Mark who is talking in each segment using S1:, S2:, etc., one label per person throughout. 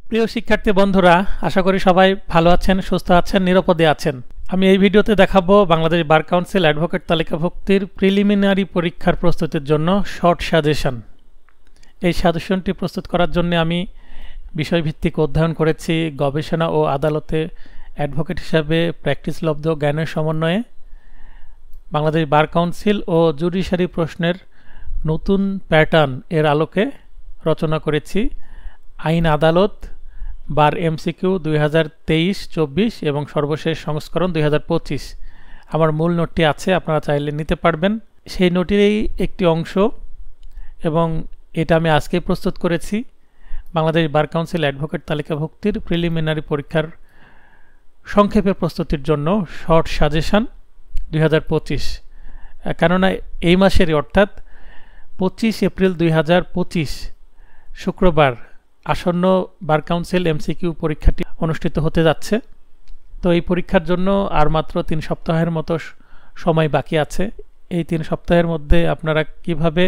S1: প্রিয় শিক্ষার্থী বন্ধুরা, আশা করি সবাই ভালো আছেন, সুস্থ আছেন, নিরাপদে আছেন। আমি এই ভিডিওতে দেখাবো বাংলাদেশ বার কাউন্সিল অ্যাডভোকেট তালিকাভুক্তির প্রিলিমিনারি পরীক্ষার প্রস্তুতির জন্য শর্ট সাজেশন। এই সাজেশনটি প্রস্তুত করার জন্য আমি বিষয়ভিত্তিক অধ্যয়ন করেছি গবেষণা ও আদালতে অ্যাডভোকেট হিসাবে প্র্যাকটিসলব্ধ জ্ঞানের সমন্বয়ে বাংলাদেশ বার কাউন্সিল ও জুডিশিয়ারি প্রশ্নের নতুন প্যাটার্ন এর আলোকে রচনা করেছি আইন আদালত বার এমসিকিউ 2023-24 এবং সর্বশেষ সংস্করণ 2025। আমার মূল নোটটি আছে, আপনারা চাইলে নিতে পারবেন। সেই নোটেরই একটি অংশ এবং এটা আমি আজকেই প্রস্তুত করেছি বাংলাদেশ বার কাউন্সিল অ্যাডভোকেট তালিকাভুক্তির প্রিলিমিনারি পরীক্ষার সংক্ষেপে প্রস্তুতির জন্য শর্ট সাজেশন 2025। কেননা এই মাসেরই অর্থাৎ 25 এপ্রিল 2025 শুক্রবার আসন্ন বার কাউন্সিল এমসিকিউ পরীক্ষাটি অনুষ্ঠিত হতে যাচ্ছে। তো এই পরীক্ষার জন্য আর মাত্র 3 সপ্তাহের মতো সময় বাকি আছে। এই 3 সপ্তাহের মধ্যে আপনারা কিভাবে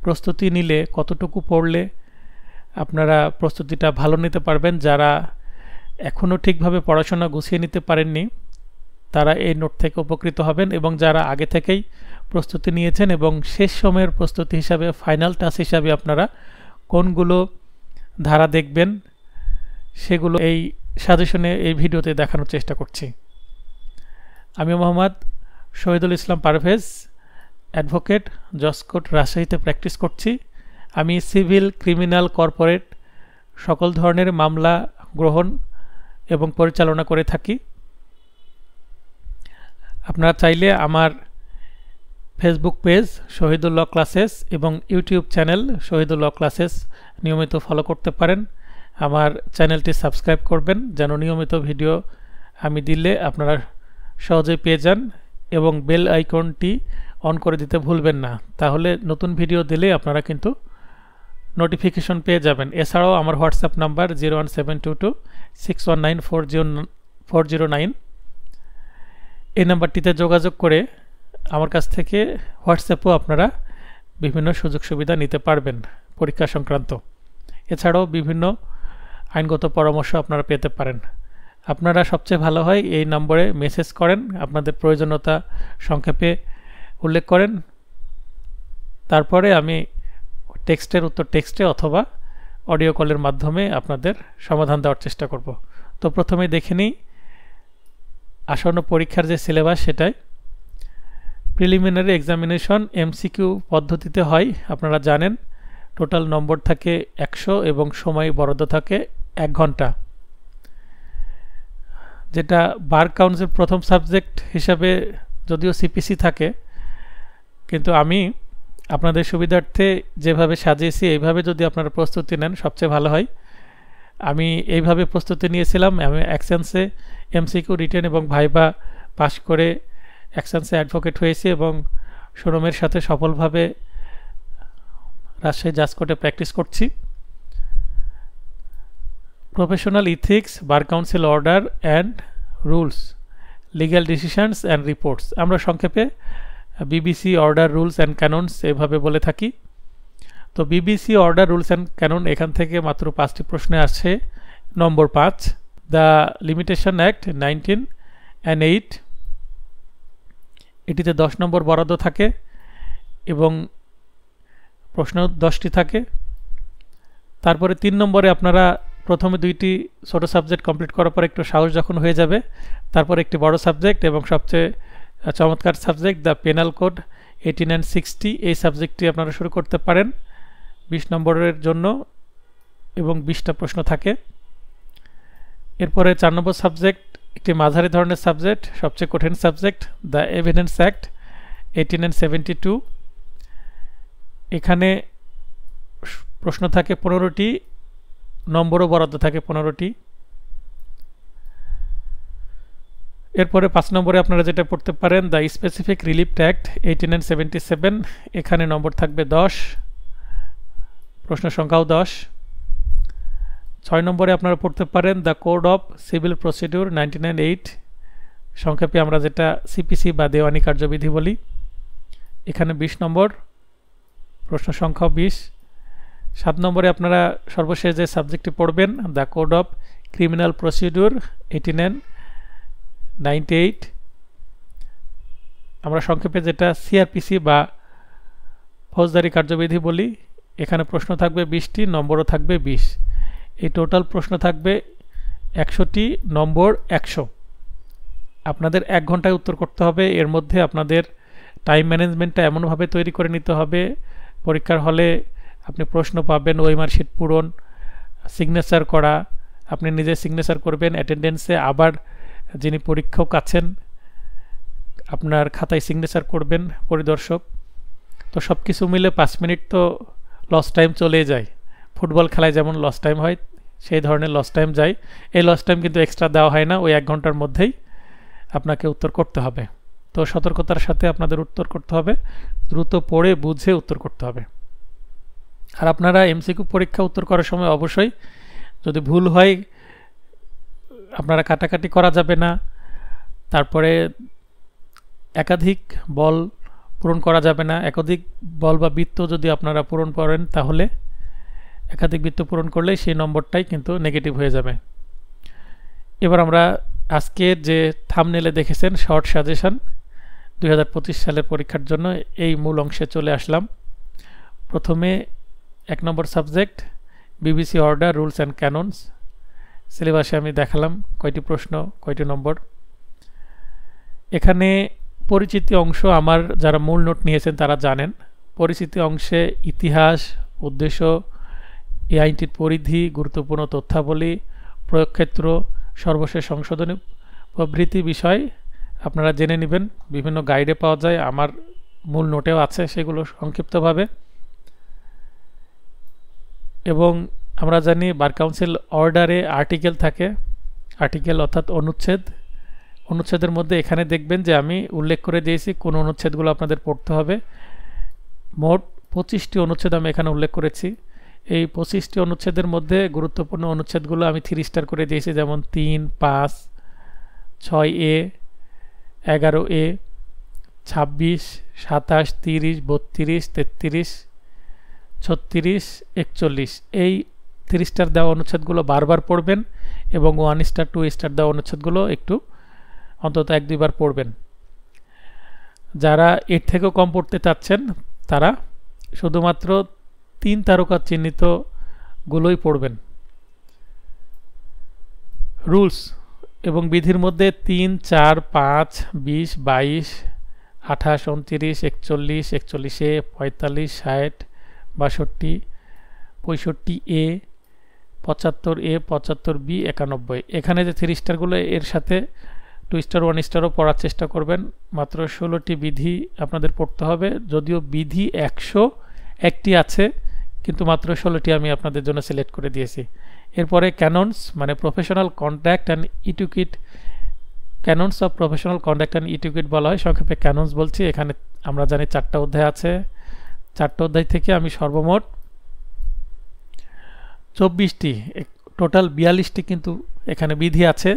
S1: প্রস্তুতি নিলে, কতটুকু পড়লে আপনারা প্রস্তুতিটা ভালো নিতে পারবেন, যারা এখনও ঠিকভাবে পড়াশোনা গুছিয়ে নিতে পারেননি তারা এই নোট থেকে উপকৃত হবেন, এবং যারা আগে থেকেই প্রস্তুতি নিয়েছেন এবং শেষ সময়ের প্রস্তুতি হিসাবে ফাইনাল টাচ হিসাবে আপনারা কোনগুলো ধারা দেখবেন সেগুলো এই সাজেশনে এই ভিডিওতে দেখানোর চেষ্টা করছি। আমি মোহাম্মদ শহীদুল ইসলাম পারভেজ, অ্যাডভোকেট, জজ কোর্ট, রাজশাহীতে প্র্যাকটিস করছি। আমি সিভিল, ক্রিমিনাল, কর্পোরেট সকল ধরনের মামলা গ্রহণ এবং পরিচালনা করে থাকি। আপনারা চাইলে আমার ফেসবুক পেজ শহীদুল ল ক্লাসেস এবং ইউটিউব চ্যানেল শহীদুল ল ক্লাসেস নিয়মিত ফলো করতে পারেন। আমার চ্যানেলটি সাবস্ক্রাইব করবেন যেন নিয়মিত ভিডিও আমি দিলে আপনারা সহজেই পেয়ে যান, এবং বেল আইকনটি অন করে দিতে ভুলবেন না, তাহলে নতুন ভিডিও দিলে আপনারা কিন্তু নোটিফিকেশন পেয়ে যাবেন। এছাড়াও আমার হোয়াটসঅ্যাপ নাম্বার 01722619409। এই নাম্বারটিতে যোগাযোগ করে আমার কাছ থেকে হোয়াটসঅ্যাপেও আপনারা বিভিন্ন সুযোগ সুবিধা নিতে পারবেন পরীক্ষা সংক্রান্ত। এছাড়াও বিভিন্ন আইনগত পরামর্শ আপনারা পেতে পারেন। আপনারা সবচেয়ে ভালো হয় এই নম্বরে মেসেজ করেন, আপনাদের প্রয়োজনীয়তা সংক্ষেপে উল্লেখ করেন, তারপরে আমি টেক্সটের উত্তর টেক্সটে অথবা অডিও কলের মাধ্যমে আপনাদের সমাধান দেওয়ার চেষ্টা করব। তো প্রথমে দেখে নিই আসন্ন পরীক্ষার যে সিলেবাস সেটাই। প্রিলিমিনারি এক্সামিনেশন এমসিকিউ পদ্ধতিতে হয়, আপনারা জানেন। টোটাল নম্বর থাকে 100 এবং সময় বরাদ্দ থাকে 1 ঘন্টা। যেটা বার কাউন্সিল প্রথম সাবজেক্ট হিসাবে যদিও সিপিসি থাকে, কিন্তু আমি আপনাদের সুবিধার্থে যেভাবে সাজিয়েছি এইভাবে যদি আপনারা প্রস্তুতি নেন সবচেয়ে ভালো হয়। আমি এইভাবে প্রস্তুতি নিয়েছিলাম। আমি অ্যাকসেন্সে এমসিকিউ, রিটেন এবং ভাইবা পাশ করে অ্যাকসেন্সে অ্যাডভোকেট হয়েছি এবং সুনামের সাথে সফলভাবে রাজশাহী জাজ কোর্টে প্র্যাকটিস করছি। Professional ethics, bar council order and rules, legal decisions and reports, আমরা সংক্ষেপে BBC order, rules and canons এভাবে বলে থাকি। তো BBC order, rules and canon এখান থেকে মাত্র 5টি প্রশ্নে আসছে। নম্বর 5, দ্য লিমিটেশন অ্যাক্ট 1908, এটিতে 10 নম্বর বরাদ্দ থাকে এবং প্রশ্ন 10টি থাকে। তারপরে 3 নম্বরে আপনারা প্রথমে 2টি ছোটো সাবজেক্ট কমপ্লিট করার পর একটু সাহস যখন হয়ে যাবে, তারপর একটি বড় সাবজেক্ট এবং সবচেয়ে চমৎকার subject the penal code 18 and 60, এই সাবজেক্টটি আপনারা শুরু করতে পারেন 20 নম্বরের জন্য এবং 20টা প্রশ্ন থাকে। এরপরে 4 নম্বর সাবজেক্ট একটি মাঝারি ধরনের সাবজেক্ট, সবচেয়ে কঠিন subject the evidence act 18 and 72, এখানে প্রশ্ন থাকে 15টি, নম্বরও বরাদ্দ থাকে 15টি। এরপরে 5 নম্বরে আপনারা যেটা পড়তে পারেন the specific relief act 18 and 77, এখানে নম্বর থাকবে 10, প্রশ্ন সংখ্যাও 10। 6 নম্বরে আপনারা পড়তে পারেন the code of civil procedure 1908, সংক্ষেপে আমরা যেটা সিপিসি বা দেওয়ানি কার্যবিধি বলি, এখানে 20 নম্বর, প্রশ্ন সংখ্যা 20। 7 নম্বরে আপনারা সর্বশেষ যে সাবজেক্টটি পড়বেন, the code of criminal procedure 8998, আমরা সংক্ষেপে যেটা সিআরপিসি বা ফৌজদারি কার্যবিধি বলি। এখানে প্রশ্ন থাকবে 20টি, নম্বরও থাকবে 20। এই টোটাল প্রশ্ন থাকবে 100টি, নম্বর 100। আপনাদের 1 ঘন্টায় উত্তর করতে হবে। এর মধ্যে আপনাদের টাইম ম্যানেজমেন্টটা এমনভাবে তৈরি করে নিতে হবে, পরীক্ষার হলে আপনি প্রশ্ন পাবেন, ওএমআর শিট পূরণ, সিগনেচার করা, আপনি নিজে সিগনেচার করবেন, অ্যাটেন্ডেন্সে আবার যিনি পরীক্ষক আছেন আপনার খাতায় সিগনেচার করবেন পরিদর্শক। তো সব কিছু মিলে 5 মিনিট তো লস টাইম চলে যায়। ফুটবল খেলায় যেমন লস টাইম হয় সেই ধরনের লস টাইম যায়। এই লস টাইম কিন্তু এক্সট্রা দেওয়া হয় না, ওই 1 ঘন্টার মধ্যেই আপনাকে উত্তর করতে হবে। তো সতর্কতার সাথে আপনাদের উত্তর করতে হবে, দ্রুত পড়ে বুঝে উত্তর করতে হবে। আর আপনারা এমসিকিউ পরীক্ষা উত্তর করার সময় অবশ্যই যদি ভুল হয় আপনারা কাটাকাটি করা যাবে না, তারপরে একাধিক বল পূরণ করা যাবে না। একাধিক বল বা বৃত্ত যদি আপনারা পূরণ করেন তাহলে একাধিক বৃত্ত পূরণ করলে সেই নম্বরটাই কিন্তু নেগেটিভ হয়ে যাবে। এবার আমরা আজকে যে থাম্বনেলে দেখেছেন শর্ট সাজেশন 2025 সালের পরীক্ষার জন্য, এই মূল অংশে চলে আসলাম। প্রথমে 1 নম্বর subject BBC order, rules and canons. সিলেবাসে আমি দেখালাম কয়টি প্রশ্ন, কয়টি নম্বর। এখানে পরিচিতি অংশ আমার যারা মূল নোট নিয়েছেন তারা জানেন। পরিচিতি অংশে ইতিহাস, উদ্দেশ্য, এই আইনটির পরিধি, গুরুত্বপূর্ণ তথ্যাবলী, প্রয়োগক্ষেত্র, সর্বশেষ সংশোধনী প্রভৃতি বিষয় আপনারা জেনে নেবেন। বিভিন্ন গাইডে পাওয়া যায়, আমার মূল নোটেও আছে সেগুলো সংক্ষিপ্তভাবে। এবং আমরা জানি বার কাউন্সিল অর্ডারে আর্টিকেল থাকে, আর্টিকেল অর্থাৎ অনুচ্ছেদ। অনুচ্ছেদের মধ্যে এখানে দেখবেন যে আমি উল্লেখ করে দিয়েছি কোন অনুচ্ছেদগুলো আপনাদের পড়তে হবে। মোট 25টি অনুচ্ছেদ আমি এখানে উল্লেখ করেছি। এই 25টি অনুচ্ছেদের মধ্যে গুরুত্বপূর্ণ অনুচ্ছেদগুলো আমি 3 স্টার করে দিয়েছি, যেমন 3, 5, 6A, 11A, 26, 27, 30, 32, 33, 36, 41। এই 3 স্টার দেওয়া অনুচ্ছেদগুলো বারবার পড়বেন এবং 1 স্টার 2 স্টার দেওয়া অনুচ্ছেদগুলো একটু অন্তত 1-2 বার পড়বেন। যারা এর থেকেও কম পড়তে চাচ্ছেন তারা শুধুমাত্র 3 তারকা চিহ্নিত গুলোই পড়বেন। রুলস এবং বিধির মধ্যে 3, 4, 5, 20, 22, 28, 29, 41, 41A, 45, 60, 62, 65A, 75A, 75B, 91। এখানে যে 3 স্টারগুলো এর সাথে 2 স্টার 1 স্টারও পড়ার চেষ্টা করবেন। মাত্র 16টি বিধি আপনাদের পড়তে হবে, যদিও বিধি 101টি আছে কিন্তু মাত্র 16টি আমি আপনাদের জন্য সিলেক্ট করে দিয়েছি। এরপরে ক্যাননস মানে professional conduct and etiquette, canons of professional conduct and etiquette বলা হয়, সংক্ষেপে ক্যাননস বলছি। এখানে আমরা জানি 4টা অধ্যায় আছে। 4টা অধ্যায় থেকে আমি সর্বমোট 24টি, টোটাল 42টি কিন্তু এখানে বিধি আছে।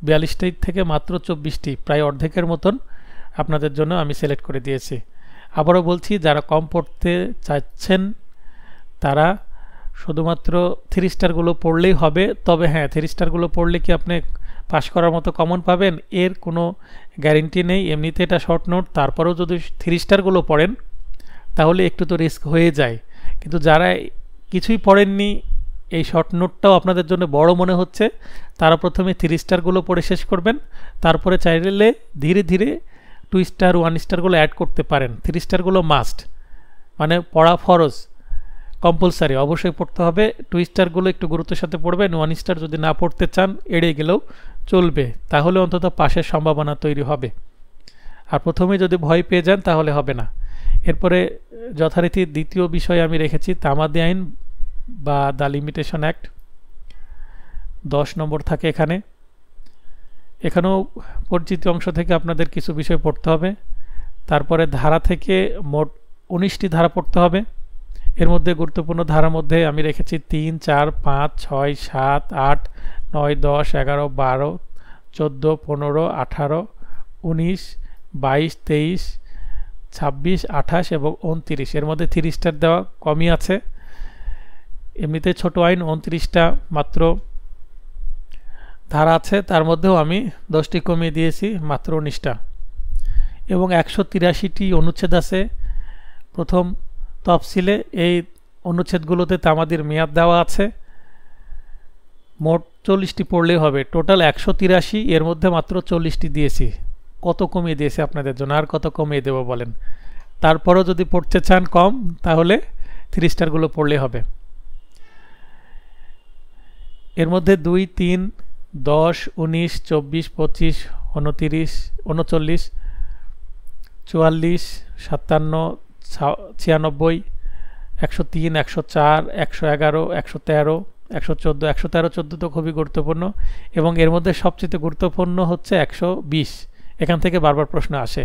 S1: 42টি থেকে মাত্র 24টি, প্রায় অর্ধেকের মতন আপনাদের জন্য আমি সিলেক্ট করে দিয়েছি। আবারও বলছি, যারা কম পড়তে চাচ্ছেন তারা শুধুমাত্র 3 স্টারগুলো পড়লেই হবে। তবে হ্যাঁ, 3 স্টারগুলো পড়লে কি আপনি পাশ করার মতো কমন পাবেন এর কোনো গ্যারেন্টি নেই। এমনিতে এটা শর্ট নোট, তারপরেও যদি 3 স্টারগুলো পড়েন তাহলে একটু তো রিস্ক হয়ে যায়। কিন্তু যারা কিছুই পড়েননি, এই শর্ট নোটটাও আপনাদের জন্য বড় মনে হচ্ছে, তারা প্রথমে 3 স্টারগুলো পড়ে শেষ করবেন, তারপরে চাইলে ধীরে ধীরে 2 স্টার 1 স্টারগুলো অ্যাড করতে পারেন। 3 স্টারগুলো মাস্ট, মানে পড়া ফরজ, কম্পালসারি, অবশ্যই পড়তে হবে। 2 স্টারগুলো একটু গুরুত্বের সাথে পড়বেন। 1 স্টার যদি না পড়তে চান এড়িয়ে গেলেও চলবে, তাহলে অন্তত পাশের সম্ভাবনা তৈরি হবে। আর প্রথমে যদি ভয় পেয়ে যান তাহলে হবে না। এরপরে যথারীতি দ্বিতীয় বিষয় আমি রেখেছি তামাদি আইন বা দ্য লিমিটেশন অ্যাক্ট, 10 নম্বর থাকে এখানে। এখানেও পরিচিতি অংশ থেকে আপনাদের কিছু বিষয় পড়তে হবে। তারপরে ধারা থেকে মোট 19টি ধারা পড়তে হবে। এর মধ্যে গুরুত্বপূর্ণ ধারার মধ্যে আমি রেখেছি 3, 4, 5, 6, 7, 8, 9, 10, 11, 12, 14, 15, 18, 19, 22, 23, 26, 28 এবং 29। এর মধ্যে 3 স্টার দেওয়া কমই আছে। এমনিতে ছোট আইন 29টা মাত্র ধারা আছে, তার মধ্যেও আমি 10টি কমিয়ে দিয়েছি, মাত্র 19টা। এবং 183টি অনুচ্ছেদ আছে প্রথম তফসিলে। এই অনুচ্ছেদগুলোতে তামাদির মেয়াদ দেওয়া আছে। মোট 40টি পড়লেই হবে। টোটাল 183, এর মধ্যে মাত্র 40টি দিয়েছি। কত কমিয়ে দিয়েছি আপনাদের জন্য, আর কত কমিয়ে দেব বলেন? তারপরও যদি পড়তে চান কম, তাহলে 3 স্টারগুলো পড়লে হবে। এর মধ্যে 2, 3, 10, 19, 24, 25, 29, 39, 44, 57, 96, 103, 104, 111, 113, 114, 113, 14 তো খুবই গুরুত্বপূর্ণ। এবং এর মধ্যে সবচেয়ে গুরুত্বপূর্ণ হচ্ছে 120। এখান থেকে বারবার প্রশ্ন আসে।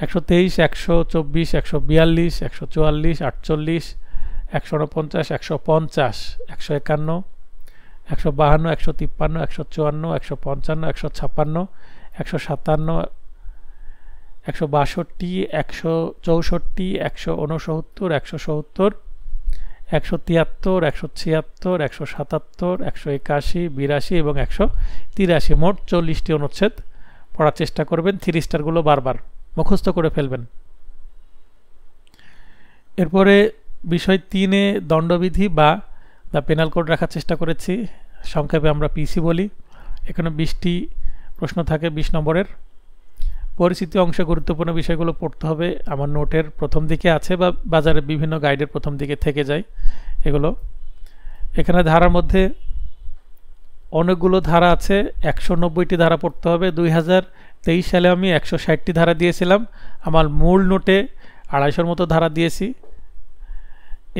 S1: 123, 124, 142, 144, 48, 149, 150, 151, 152, 153, 154, 155, 156, 157, 162, 164, 169, 170, 173, 176, 177, 181, 82 এবং 183। মোট 40টি অনুচ্ছেদ পড়ার চেষ্টা করবেন। 3 স্টারগুলো বারবার মুখস্থ করে ফেলবেন। এরপরে বিষয় 3-এ দণ্ডবিধি বা দ্য পেনাল কোড রাখার চেষ্টা করেছি, সংক্ষেপে আমরা পিসি বলি। এখানে 20টি প্রশ্ন থাকে, 20 নম্বরের। পরিচিতি অংশে গুরুত্বপূর্ণ বিষয়গুলো পড়তে হবে। আমার নোটের প্রথম দিকে আছে বা বাজারে বিভিন্ন গাইডের প্রথম দিকে থেকে যায় এগুলো। এখানে ধারার মধ্যে অনেকগুলো ধারা আছে, 190টি ধারা পড়তে হবে। 2023 সালে আমি 160টি ধারা দিয়েছিলাম। আমার মূল নোটে 250-র মতো ধারা দিয়েছি।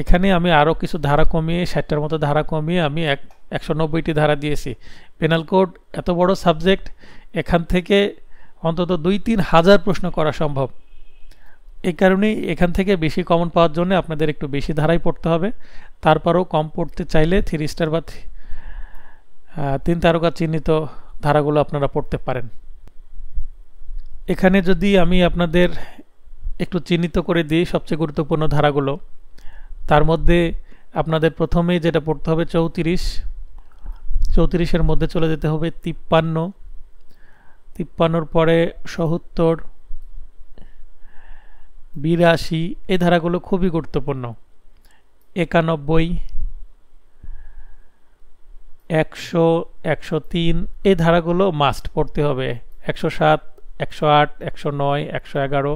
S1: এখানে আমি আরও কিছু ধারা কমিয়ে, 60টার মতো ধারা কমিয়ে আমি 190টি ধারা দিয়েছি। পেনাল কোড এত বড় সাবজেক্ট, এখান থেকে অন্তত 2-3 হাজার প্রশ্ন করা সম্ভব। এই কারণেই এখান থেকে বেশি কমন পাওয়ার জন্য আপনাদের একটু বেশি ধারাই পড়তে হবে। তারপরেও কম পড়তে চাইলে 3 স্টার বা 3 তারকা চিহ্নিত ধারাগুলো আপনারা পড়তে পারেন। এখানে যদি আমি আপনাদের একটু চিহ্নিত করে দিই সবচেয়ে গুরুত্বপূর্ণ ধারাগুলো, তার মধ্যে আপনাদের প্রথমেই যেটা পড়তে হবে 34। 34-এর মধ্যে চলে যেতে হবে 53। 53-র পরে 77, 82। এই ধারাগুলো খুবই গুরুত্বপূর্ণ। 91, 100, 103 এই ধারাগুলো মাস্ট পড়তে হবে। 107, 108, 109, 111।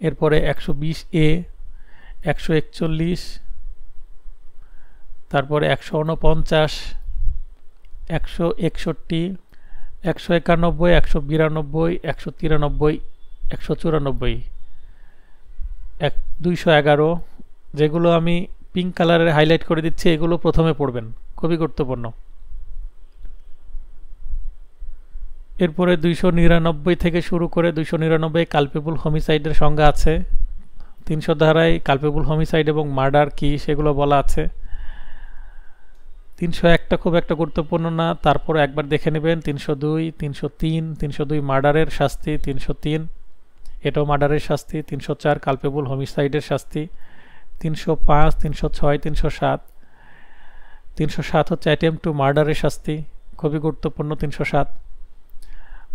S1: এরপরে 120A, 141, তারপরে 149, 161, 191, 192, 193, 194, 211। যেগুলো আমি পিঙ্ক কালারের হাইলাইট করে দিচ্ছি, এগুলো প্রথমে পড়বেন, খুবই গুরুত্বপূর্ণ। এরপরে 299 থেকে শুরু করে 299 কালপেবল হোমিসাইডের সংজ্ঞা আছে। 300 ধারায় কালপেবল হোমিসাইড এবং মার্ডার কি সেগুলো বলা আছে। 301টা খুব একটা গুরুত্বপূর্ণ না, তারপরে একবার দেখে নেবেন। 302, 303, 302 মার্ডারের শাস্তি, 303 এটাও মার্ডারের শাস্তি, 304 কালপেবল হোমিসাইডের শাস্তি, 305, 306, 307। 307 হচ্ছে অ্যাটেম্পট টু মার্ডারের শাস্তি, খুবই গুরুত্বপূর্ণ 307।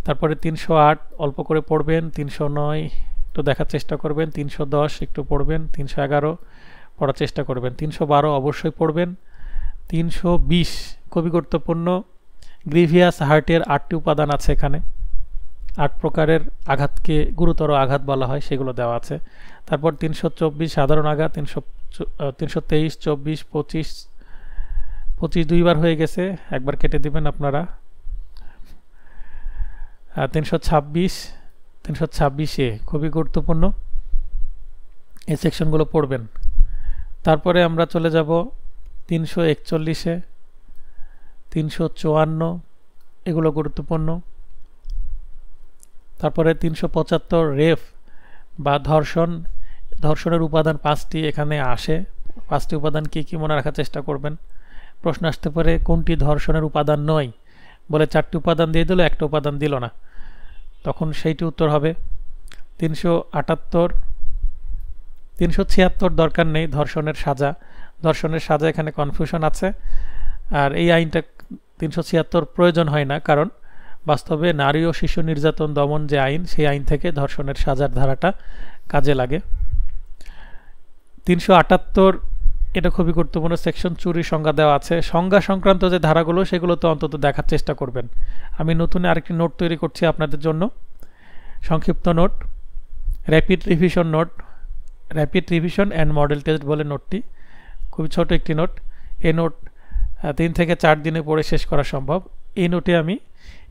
S1: তারপরে 308 অল্প করে পড়বেন, 309 একটু দেখার চেষ্টা করবেন, 310 একটু পড়বেন, 311 পড়ার চেষ্টা করবেন, 312 অবশ্যই পড়বেন। 320 খুবই গুরুত্বপূর্ণ। গ্রিভিয়াস হার্টের 8টি উপাদান আছে এখানে, 8 প্রকারের আঘাতকে গুরুতর আঘাত বলা হয়, সেগুলো দেওয়া আছে। তারপর 324 সাধারণ আঘাত, 323, 24, 25, 25 দুইবার হয়ে গেছে, একবার কেটে দিবেন আপনারা। 326, 326A খুবই গুরুত্বপূর্ণ, এই সেকশনগুলো পড়বেন। তারপরে আমরা চলে যাব 341-এ, 354 এগুলো গুরুত্বপূর্ণ। তারপরে 375 রেপ বা ধর্ষণ, ধর্ষণের উপাদান 5টি এখানে আসে। 5টি উপাদান কি কি মনে রাখার চেষ্টা করবেন। প্রশ্ন আসতে পারে কোনটি ধর্ষণের উপাদান নয়, বলে 4টি উপাদান দিয়ে দিল, একটা উপাদান দিল না, তখন সেইটি উত্তর হবে। 378, 376 দরকার নেই, ধর্ষণের সাজা এখানে কনফিউশন আছে। আর এই আইনটা 376 প্রয়োজন হয় না, কারণ বাস্তবে নারী ও শিশু নির্যাতন দমন যে আইন, সেই আইন থেকে ধর্ষণের সাজার ধারাটা কাজে লাগে। 378 এটা খুবই গুরুত্বপূর্ণ সেকশন, চুরি সংজ্ঞা দেওয়া আছে। সংজ্ঞা সংক্রান্ত যে ধারাগুলো সেগুলো তো অন্তত দেখার চেষ্টা করবেন। আমি নতুন আরেকটি নোট তৈরি করছি আপনাদের জন্য, সংক্ষিপ্ত note, rapid revision and model test বলে নোটটি, খুবই ছোট একটি নোট। এই নোট 3 থেকে 4 দিনে পড়ে শেষ করা সম্ভব। এই নোটে আমি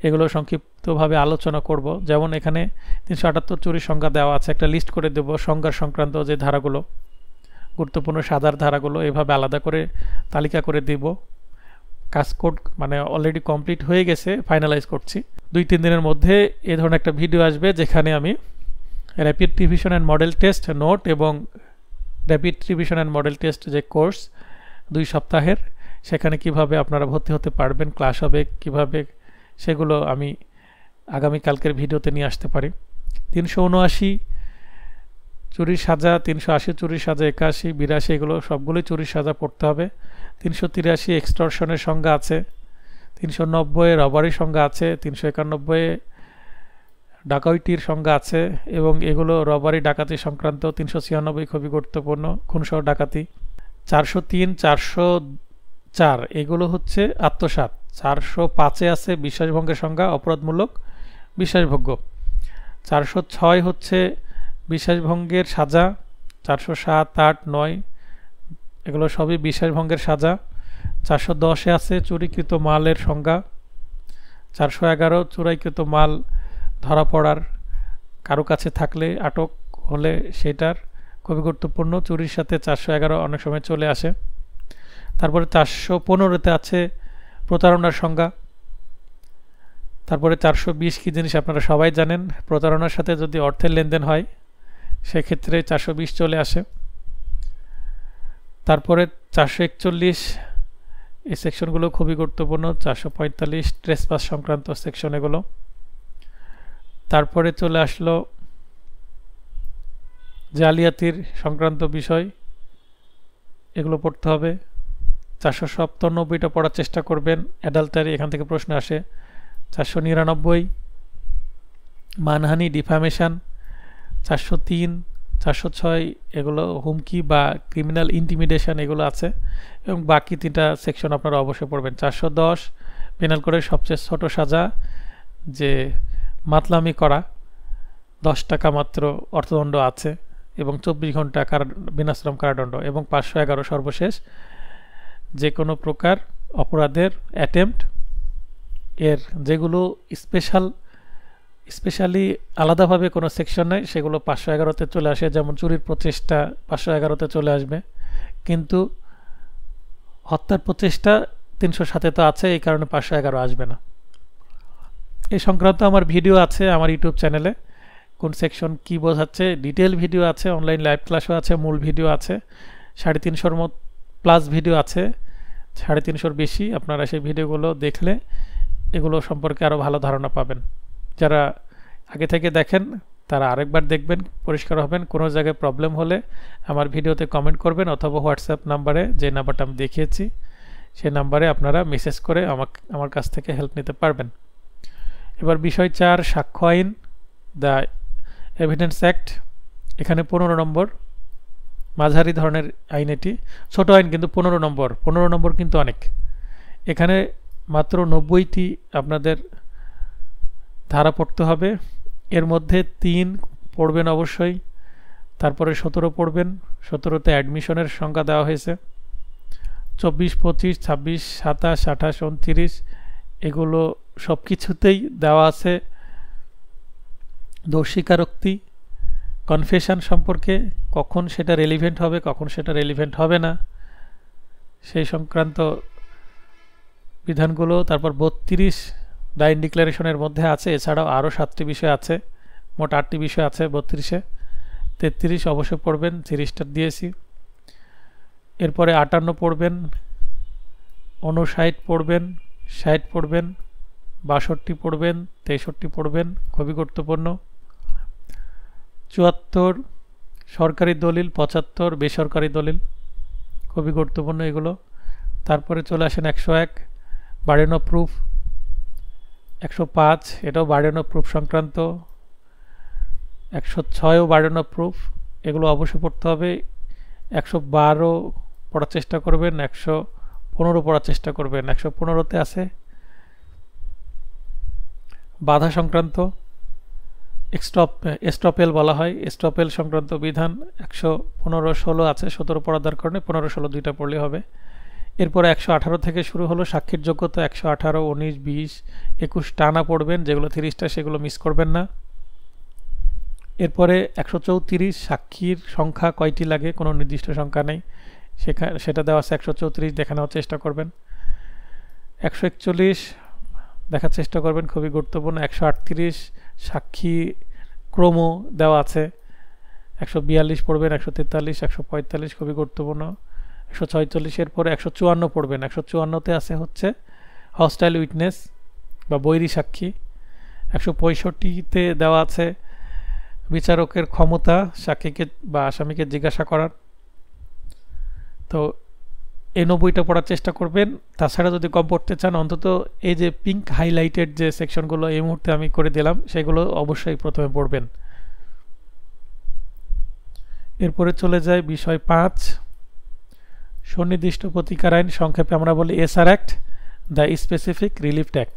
S1: এগুলো সংক্ষিপ্তভাবে আলোচনা করব। যেমন এখানে 378 চুরি সংজ্ঞা দেওয়া আছে, একটা লিস্ট করে দেব সংজ্ঞা সংক্রান্ত যে ধারাগুলো, গুরুত্বপূর্ণ সাজার ধারাগুলো এভাবে আলাদা করে তালিকা করে দিব। কাজ কোড মানে অলরেডি কমপ্লিট হয়ে গেছে, ফাইনালাইজ করছি। 2-3 দিনের মধ্যে এ ধরনের একটা ভিডিও আসবে, যেখানে আমি rapid revision and model test note এবং rapid revision and model test যে কোর্স 2 সপ্তাহের, সেখানে কিভাবে আপনারা ভর্তি হতে পারবেন, ক্লাস হবে কিভাবে, সেগুলো আমি আগামীকালকের ভিডিওতে নিয়ে আসতে পারি। 379 চুরির সাজা, 380 চুরির সাজা, 81, 82 এগুলো সবগুলোই চুরির সাজা পড়তে হবে। 383 এক্সটর্শনের সংজ্ঞা আছে, 390 রবারি সংজ্ঞা আছে, 391 ডাকাইতির সংজ্ঞা আছে, এবং এগুলো রবারি ডাকাতি সংক্রান্ত। 396 খুবই গুরুত্বপূর্ণ, খুনসহ ডাকাতি। 403 404 এগুলো হচ্ছে আত্মসাৎ। 405 আছে বিশ্বাসভঙ্গের সংজ্ঞা, অপরাধমূলক বিশ্বাসভোগ্য। 406 হচ্ছে বিশ্বাসভঙ্গের সাজা। 407, 8, 9 এগুলো সবই বিশ্বাসভঙ্গের সাজা। 410 আছে চুরিকৃত মালের সংজ্ঞা। 411 চুরাইকৃত মাল ধরা পড়ার, কারো কাছে থাকলে আটক হলে সেটার, খুবই গুরুত্বপূর্ণ। চুরির সাথে 411 অনেক সময় চলে আসে। তারপরে 415-তে আছে প্রতারণার সংজ্ঞা। তারপরে 420 কি জিনিস আপনারা সবাই জানেন, প্রতারণার সাথে যদি অর্থের লেনদেন হয় সেক্ষেত্রে 420 চলে আসে। তারপরে 441 এই সেকশনগুলো খুবই গুরুত্বপূর্ণ। 445 ট্রেসপাস সংক্রান্ত সেকশন এগুলো। তারপরে চলে আসলো জালিয়াতির সংক্রান্ত বিষয়, এগুলো পড়তে হবে। 497টা পড়ার চেষ্টা করবেন, অ্যাডাল্টারি, এখান থেকে প্রশ্ন আসে। 499 মানহানি, ডিফামেশন। 403 406 এগুলো হুমকি বা ক্রিমিনাল ইন্টিমিডেশন এগুলো আছে, এবং বাকি 3টা সেকশন আপনারা অবশ্যই পড়বেন। 410 পেনাল কোডের সবচেয়ে ছোট সাজা, যে মাতলামি করা, 10 টাকা মাত্র অর্থদণ্ড আছে, এবং 24 ঘন্টা বিনাশ্রম কারাদণ্ড। এবং 511 সর্বশেষ, যে কোনো প্রকার অপরাধের অ্যাটেম্পট এর যেগুলো স্পেশালি আলাদাভাবে কোনো সেকশন নেই, সেগুলো 511-তে চলে আসে। যেমন চুরির প্রচেষ্টা 511-তে চলে আসবে, কিন্তু হত্যার প্রচেষ্টা 307-এ তো আছে, এই কারণে 511 আসবে না। এই সংক্রান্ত আমার ভিডিও আছে আমার ইউটিউব চ্যানেলে, কোন সেকশন কি বোঝাচ্ছে ডিটেল ভিডিও আছে, অনলাইন লাইভ ক্লাসও আছে, মূল ভিডিও আছে, 350 প্লাস ভিডিও আছে, 350 বেশি। আপনারা সেই ভিডিওগুলো দেখলে এগুলো সম্পর্কে আরও ভালো ধারণা পাবেন। যারা আগে থেকে দেখেন তারা আরেকবার দেখবেন, পরিষ্কার হবেন। কোনো জায়গায় প্রবলেম হলে আমার ভিডিওতে কমেন্ট করবেন, অথবা হোয়াটসঅ্যাপ নাম্বারে, যে নাম্বারটা আমি দেখিয়েছি সেই নাম্বারে আপনারা মেসেজ করে আমার কাছ থেকে হেল্প নিতে পারবেন। এবার বিষয় 4, সাক্ষ্য আইন, দ্য এভিডেন্স অ্যাক্ট। এখানে 15 নম্বর, মাঝারি ধরনের আইন, এটি ছোট আইন কিন্তু 15 নম্বর কিন্তু অনেক। এখানে মাত্র 90টি আপনাদের ধারা পড়তে হবে, এর মধ্যে 3 পড়বেন অবশ্যই। তারপরে 17 পড়বেন, 17তে অ্যাডমিশনের সংজ্ঞা দেওয়া হয়েছে। 24, 25, 26, 27, 28, 29 এগুলো সব কিছুতেই দেওয়া আছে দোষ স্বীকারোক্তি, কনফেশন সম্পর্কে, কখন সেটা রেলিভেন্ট হবে, কখন সেটা রেলিভেন্ট হবে না, সেই সংক্রান্ত বিধানগুলো। তারপর 32 ডাইন ডিক্লারেশনের মধ্যে আছে, এছাড়াও আরও 7টি বিষয় আছে, মোট 8টি বিষয় আছে 32-এ। 33 অবশ্যই পড়বেন, 30টা দিয়েছি। এরপরে 58 পড়বেন, 59 পড়বেন, 60 পড়বেন, 62 পড়বেন, 63 পড়বেন, খুবই গুরুত্বপূর্ণ। 74, সরকারি দলিল 75, বেসরকারি দলিল খুবই গুরুত্বপূর্ণ এগুলো। তারপরে চলে আসেন 101 বার্ডেন অফ প্রুফ, 105 এটাও বার্ডেন অফ প্রুফ সংক্রান্ত, 106ও বার্ডেন অফ প্রুফ, এগুলো অবশ্যই পড়তে হবে। 112 পড়ার চেষ্টা করবেন, 115 পড়ার চেষ্টা করবেন। 115তে আছে বাধা সংক্রান্ত, এস্টপেল বলা হয়, এস্টপেল সংক্রান্ত বিধান 115, 16 আছে, 17 পড়ার দরকার নেই, 15, 16 দুইটা পড়লে হবে। এরপরে 118 থেকে শুরু হলো সাক্ষীর যোগ্যতা, 118, 19, 20, 21 টানা পড়বেন, যেগুলো 30টা সেগুলো মিস করবেন না। এরপরে 134 সাক্ষীর সংখ্যা কয়টি লাগে, কোনো নির্দিষ্ট সংখ্যা নেই, সেটা দেওয়া আছে 134, দেখে নেওয়ার চেষ্টা করবেন। 141 দেখার চেষ্টা করবেন, খুবই গুরুত্বপূর্ণ। 138 সাক্ষী ক্রম দেওয়া আছে, 142 পড়বেন। 143, 145 খুবই গুরুত্বপূর্ণ। 146 এর পরে 154 পড়বেন। 154তে আছে হচ্ছে হস্টাইল উইটনেস বা বৈরী সাক্ষী। 165তে দেওয়া আছে বিচারকের ক্ষমতা সাক্ষীকে বা আসামিকে জিজ্ঞাসা করার। তো এই 90টা পড়ার চেষ্টা করবেন। তাছাড়া যদি কম পড়তে চান, অন্তত এই যে পিঙ্ক হাইলাইটেড যে সেকশনগুলো এই মুহূর্তে আমি করে দিলাম, সেগুলো অবশ্যই প্রথমে পড়বেন। এরপরে চলে যায় বিষয় 5, সুনির্দিষ্ট প্রতিকার আইন, সংক্ষেপে আমরা বলি SR act, the specific relief act.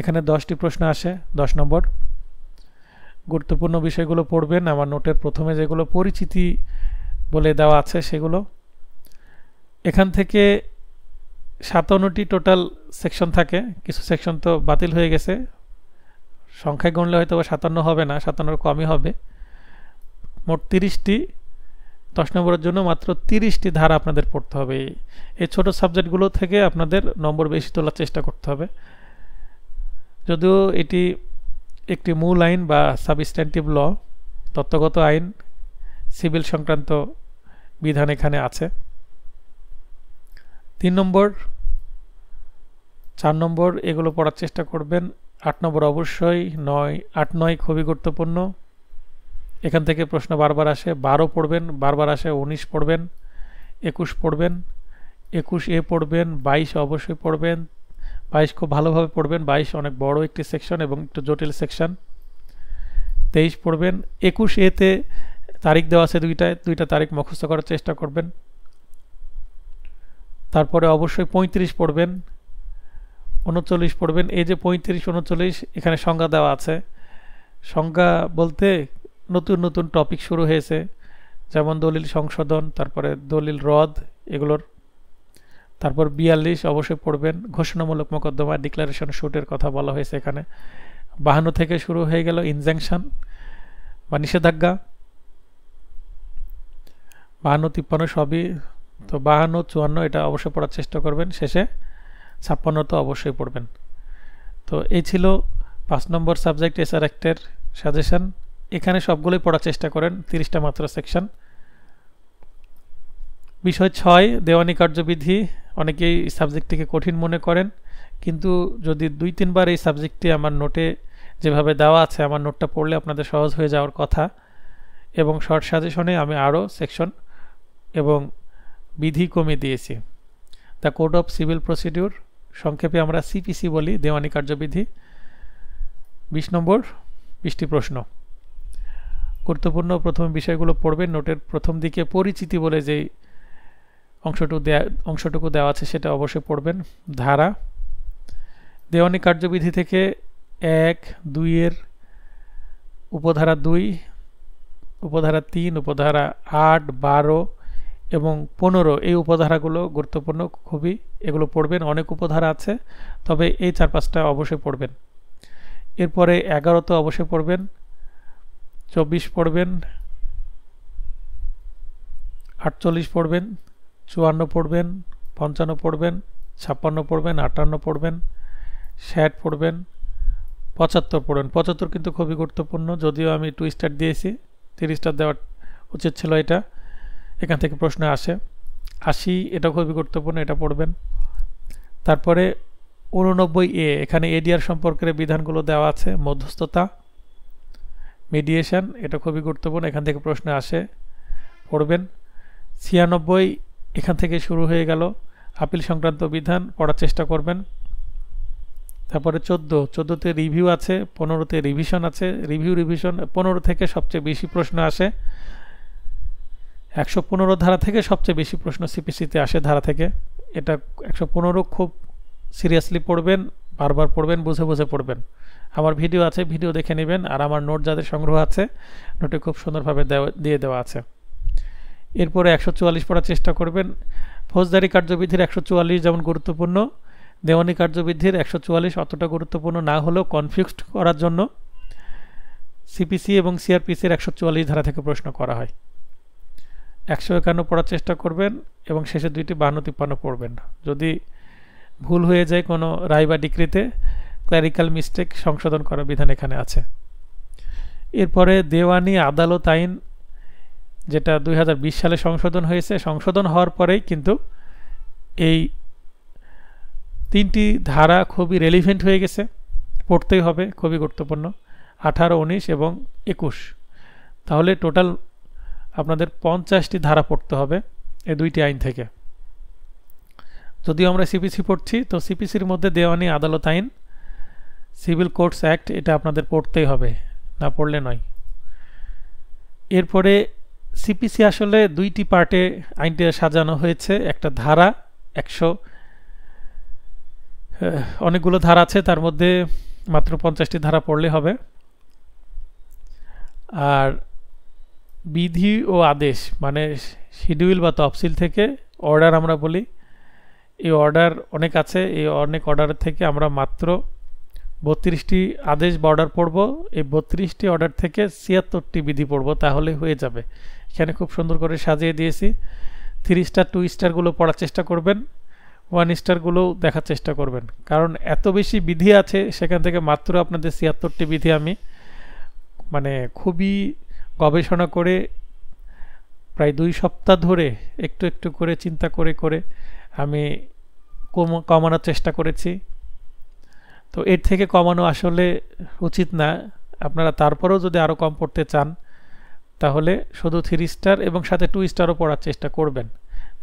S1: এখানে 10টি প্রশ্ন আসে, 10 নম্বর। গুরুত্বপূর্ণ বিষয়গুলো পড়বেন। আমার নোটের প্রথমে যেগুলো পরিচিতি বলে দেওয়া আছে সেগুলো। এখান থেকে 57টি টোটাল সেকশন থাকে, কিছু সেকশন তো বাতিল হয়ে গেছে, সংখ্যায় গণলে হয়তো 57 হবে না, 57-এর কমই হবে। মোট 30টি, 10 নম্বরের জন্য মাত্র 30টি ধারা আপনাদের পড়তে হবে। এই ছোট সাবজেক্টগুলো থেকে আপনাদের নম্বর বেশি তোলার চেষ্টা করতে হবে। যদিও এটি একটি মূল আইন বা সাবস্ট্যান্টিভ ল, তত্ত্বগত আইন, সিভিল সংক্রান্ত বিধান এখানে আছে। 3 নম্বর, 4 নম্বর এগুলো পড়ার চেষ্টা করবেন। 8 নম্বর অবশ্যই, 8, 9 খুবই গুরুত্বপূর্ণ। এখান থেকে প্রশ্ন বারবার আসে, 12 পড়বেন, বারবার আসে, 19 পড়বেন, 21 পড়বেন, 21A পড়বেন, 22 অবশ্যই পড়বেন, 22 খুব ভালোভাবে পড়বেন, 22 অনেক বড় একটি সেকশন এবং একটু জটিল সেকশন। 23 পড়বেন। 21A-তে তারিখ দেওয়া আছে দুইটা তারিখ মুখস্থ করার চেষ্টা করবেন। তারপরে অবশ্যই 35 পড়বেন, 39 পড়বেন। এই যে 35, 39 এখানে সংজ্ঞা দেওয়া আছে। সংজ্ঞা বলতে নতুন নতুন টপিক শুরু হয়েছে, যেমন দলিল সংশোধন, তারপরে দলিল রদ, এগুলোর। তারপর 42 অবশ্যই পড়বেন, ঘোষণামূলক মোকদ্দমা, ডিক্লারেশন শুটের কথা বলা হয়েছে এখানে। 52 থেকে শুরু হয়ে গেল ইনজাংশন বা নিষেধাজ্ঞা, 52, 53 সবই। তো 52, 54 এটা অবশ্যই পড়ার চেষ্টা করবেন। শেষে 56 তো অবশ্যই পড়বেন। তো এই ছিল 5 নম্বর সাবজেক্ট এসআর অ্যাক্টের সাজেশন। এখানে সবগুলোই পড়ার চেষ্টা করেন, 30টা মাত্র সেকশন। বিষয় 6, দেওয়ানি কার্যবিধি। অনেকেই সাবজেক্টটিকে কঠিন মনে করেন, কিন্তু যদি 2-3 বার এই সাবজেক্টটি আমার নোটে যেভাবে দেওয়া আছে, আমার নোটটা পড়লে আপনাদের সহজ হয়ে যাওয়ার কথা। এবং শর্ট সাজেশনে আমি আরও সেকশন এবং বিধি কমিয়ে দিয়েছি। The code of civil procedure, সংক্ষেপে আমরা সিপিসি বলি, দেওয়ানি কার্যবিধি। 20 নম্বর, 20টি প্রশ্ন। গুরুত্বপূর্ণ প্রথম বিষয়গুলো পড়বেন। নোটের প্রথম দিকে পরিচিতি বলে যেই অংশটুকু দেওয়া আছে সেটা অবশ্যই পড়বেন। ধারা, দেওয়ানি কার্যবিধি থেকে 1, 2-এর উপধারা 2, উপধারা 3, উপধারা 8, 12 এবং 15 এই উপধারাগুলো গুরুত্বপূর্ণ খুবই, এগুলো পড়বেন। অনেক উপধারা আছে, তবে এই 4-5টা অবশ্যই পড়বেন। এরপরে 11 তো অবশ্যই পড়বেন, 24 পড়বেন, 48 পড়বেন, 54 পড়বেন, 55 পড়বেন, 56 পড়বেন, 58 পড়বেন, 60 পড়বেন, 75 পড়বেন। 75 কিন্তু খুবই গুরুত্বপূর্ণ, যদিও আমি 2 স্টার দিয়েছি, 3 স্টার দেওয়া উচিত ছিল এটা, এখান থেকে প্রশ্ন আসে। 80 এটা খুবই গুরুত্বপূর্ণ, এটা পড়বেন। তারপরে 89A, এখানে এডিআর সম্পর্কের বিধানগুলো দেওয়া আছে। মধ্যস্থতা, মিডিয়েশন, এটা খুবই গুরুত্বপূর্ণ, এখান থেকে প্রশ্ন আসে। পড়বেন। 96 এখান থেকে শুরু হয়ে গেল, আপিল সংক্রান্ত বিধান পড়ার চেষ্টা করবেন। তারপরে 14তে রিভিউ আছে, 15তে রিভিশন আছে। রিভিশন 15 থেকে সবচেয়ে বেশি প্রশ্ন আসে। 115 ধারা থেকে সবচেয়ে বেশি প্রশ্ন সিপিসিতে আসে ধারা থেকে। এটা 115 খুব সিরিয়াসলি পড়বেন, বারবার পড়বেন, বুঝে বুঝে পড়বেন। আমার ভিডিও আছে, ভিডিও দেখে নেবেন। আর আমার নোট যাদের সংগ্রহ আছে, নোটে খুব সুন্দরভাবে দিয়ে দেওয়া আছে। এরপরে 144 পড়ার চেষ্টা করবেন। ফৌজদারি কার্যবিধির 144 যেমন গুরুত্বপূর্ণ, দেওয়ানি কার্যবিধির 144 অতটা গুরুত্বপূর্ণ না হলেও কনফিউজড করার জন্য সিপিসি এবং সিআরপিসির 144 ধারা থেকে প্রশ্ন করা হয়। 151 পড়ার চেষ্টা করবেন এবং শেষের দুইটি 52-53 পড়বেন। যদি ভুল হয়ে যায় কোনো রায় বা ডিক্রিতে, ক্ল্যারিক্যাল মিস্টেক সংশোধন করার বিধান এখানে আছে। এরপরে দেওয়ানি আদালত আইন, যেটা 2020 সালে সংশোধন হয়েছে। সংশোধন হওয়ার পরেই কিন্তু এই 3টি ধারা খুবই রেলিভেন্ট হয়ে গেছে, পড়তেই হবে, খুবই গুরুত্বপূর্ণ। 18, 19 এবং 21। তাহলে টোটাল আপনাদের 50টি ধারা পড়তে হবে এই দুইটি আইন থেকে। যদিও আমরা সিপিসি পড়ছি, তো সিপিসির মধ্যে দেওয়ানি আদালত আইন, সিভিল কোর্টস অ্যাক্ট, এটা আপনাদের পড়তেই হবে, না পড়লে নয়। এরপরে সিপিসি আসলে দুইটি পার্টে আইনটি সাজানো হয়েছে। একটা ধারা, অনেকগুলো ধারা আছে, তার মধ্যে মাত্র 50টি ধারা পড়লে হবে। আর বিধি ও আদেশ, মানে শিডিউল বা তফসিল থেকে অর্ডার আমরা বলি, এই অর্ডার অনেক আছে। এই অনেক অর্ডার থেকে আমরা মাত্র 32টি আদেশ বা অর্ডার পড়ব। এই 32টি অর্ডার থেকে 76টি বিধি পড়ব, তাহলে হয়ে যাবে। এখানে খুব সুন্দর করে সাজিয়ে দিয়েছি। 3 স্টার 2 স্টারগুলো পড়ার চেষ্টা করবেন, 1 স্টারগুলো দেখার চেষ্টা করবেন, কারণ এত বেশি বিধি আছে, সেখান থেকে মাত্র আপনাদের 76টি বিধি আমি মানে খুবই গবেষণা করে প্রায় 2 সপ্তাহ ধরে একটু একটু করে চিন্তা করে করে আমি কমানোর চেষ্টা করেছি। তো এর থেকে কমানো আসলে উচিত না। আপনারা তারপরেও যদি আরও কম পড়তে চান, তাহলে শুধু 3 স্টার এবং সাথে 2 স্টারও পড়ার চেষ্টা করবেন।